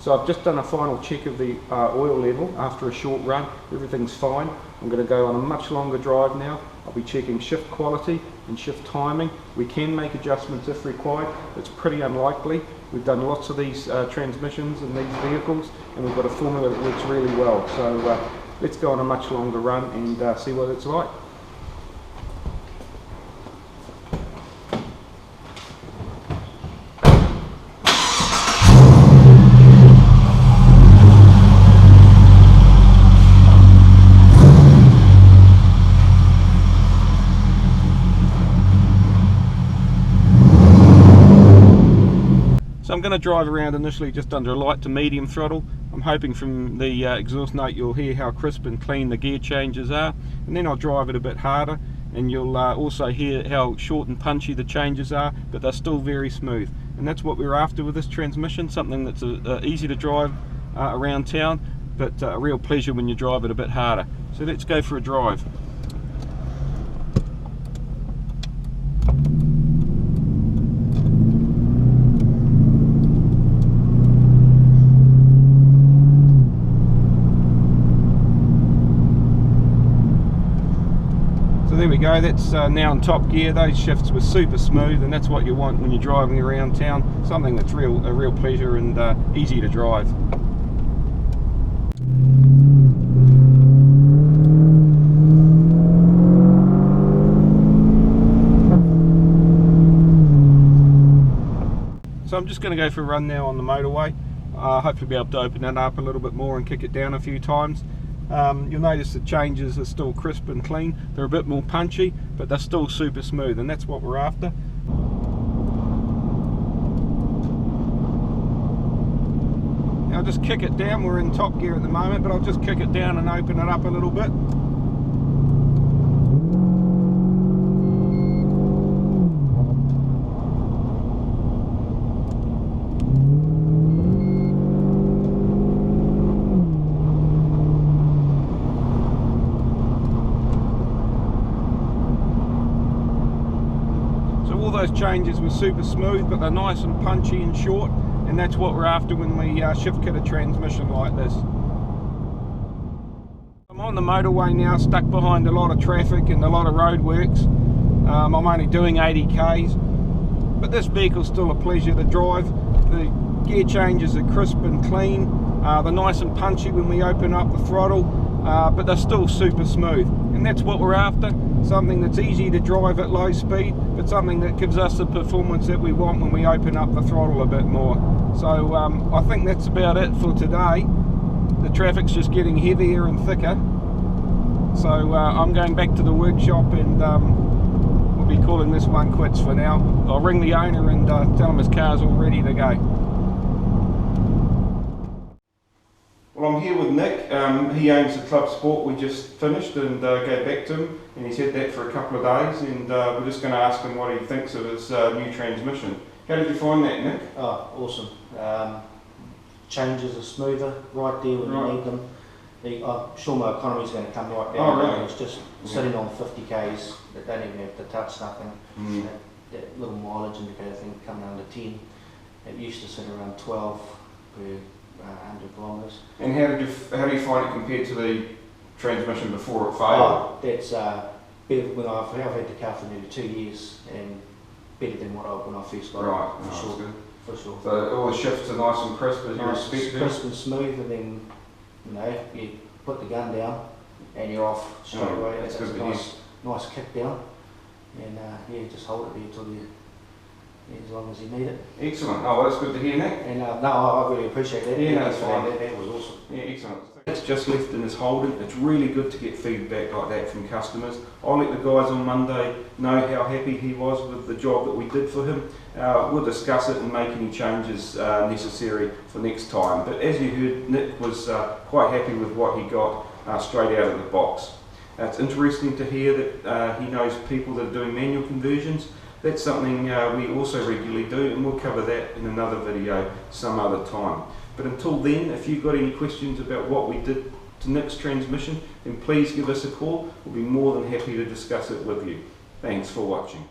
So I've just done a final check of the oil level after a short run. Everything's fine. I'm going to go on a much longer drive now. I'll be checking shift quality and shift timing. We can make adjustments if required. It's pretty unlikely. We've done lots of these transmissions in these vehicles, and we've got a formula that works really well. So let's go on a much longer run and see what it's like. So I'm going to drive around initially just under a light to medium throttle. I'm hoping from the exhaust note you'll hear how crisp and clean the gear changes are, and then I'll drive it a bit harder and you'll also hear how short and punchy the changes are, but they're still very smooth, and that's what we're after with this transmission, something that's easy to drive around town, but a real pleasure when you drive it a bit harder. So let's go for a drive. So there we go, that's now in top gear. Those shifts were super smooth, and that's what you want when you're driving around town, something that's a real pleasure and easy to drive. So I'm just going to go for a run now on the motorway. Hopefully be able to open that up a little bit more and kick it down a few times. You'll notice the changes are still crisp and clean. They're a bit more punchy, but they're still super smooth, and that's what we're after. Now I'll just kick it down. We're in top gear at the moment, but I'll just kick it down and open it up a little bit. All those changes were super smooth, but they're nice and punchy and short, and that's what we're after when we shift kit a transmission like this. I'm on the motorway now, stuck behind a lot of traffic and a lot of roadworks. I'm only doing 80 k's, but this vehicle's still a pleasure to drive. The gear changes are crisp and clean. They're nice and punchy when we open up the throttle, but they're still super smooth, and that's what we're after. Something that's easy to drive at low speed, but something that gives us the performance that we want when we open up the throttle a bit more. So I think that's about it for today. The traffic's just getting heavier and thicker, so I'm going back to the workshop, and we'll be calling this one quits for now. I'll ring the owner and tell him his car's all ready to go. Well, I'm here with Nick. He owns the Clubsport. We just finished and go back to him, and he's had that for a couple of days, and we're just going to ask him what he thinks of his new transmission. How did you find that, Nick? Oh, awesome. Changes are smoother, right there when you need them. I'm sure my economy's going to come right down. Oh, really? It's just sitting on 50 k's, that don't even have to touch nothing. That little mileage indicator thing coming under 10. It used to sit around 12 per 100 kilometres. And how do you find it compared to the transmission before it failed? Oh, that's better. When I've had the car for nearly 2 years, and better than when I first got it. Right, for sure. good. For sure. So all the shifts are nice and crisp as you expect. Crisp and smooth, and then you put the gun down and you're off straight away. That's a good. nice kick down, and just hold it there till as long as you need it. Excellent. Oh, well, that's good to hear, Nick. And no, I really appreciate that. Yeah, that's fine. That was awesome. Yeah, excellent. It's just left in his holding. It's really good to get feedback like that from customers. I'll let the guys on Monday know how happy he was with the job that we did for him. We'll discuss it and make any changes necessary for next time. But as you heard, Nick was quite happy with what he got straight out of the box. It's interesting to hear that he knows people that are doing manual conversions. That's something we also regularly do, and we'll cover that in another video some other time. But until then, if you've got any questions about what we did to Nick's transmission, then please give us a call. We'll be more than happy to discuss it with you. Thanks for watching.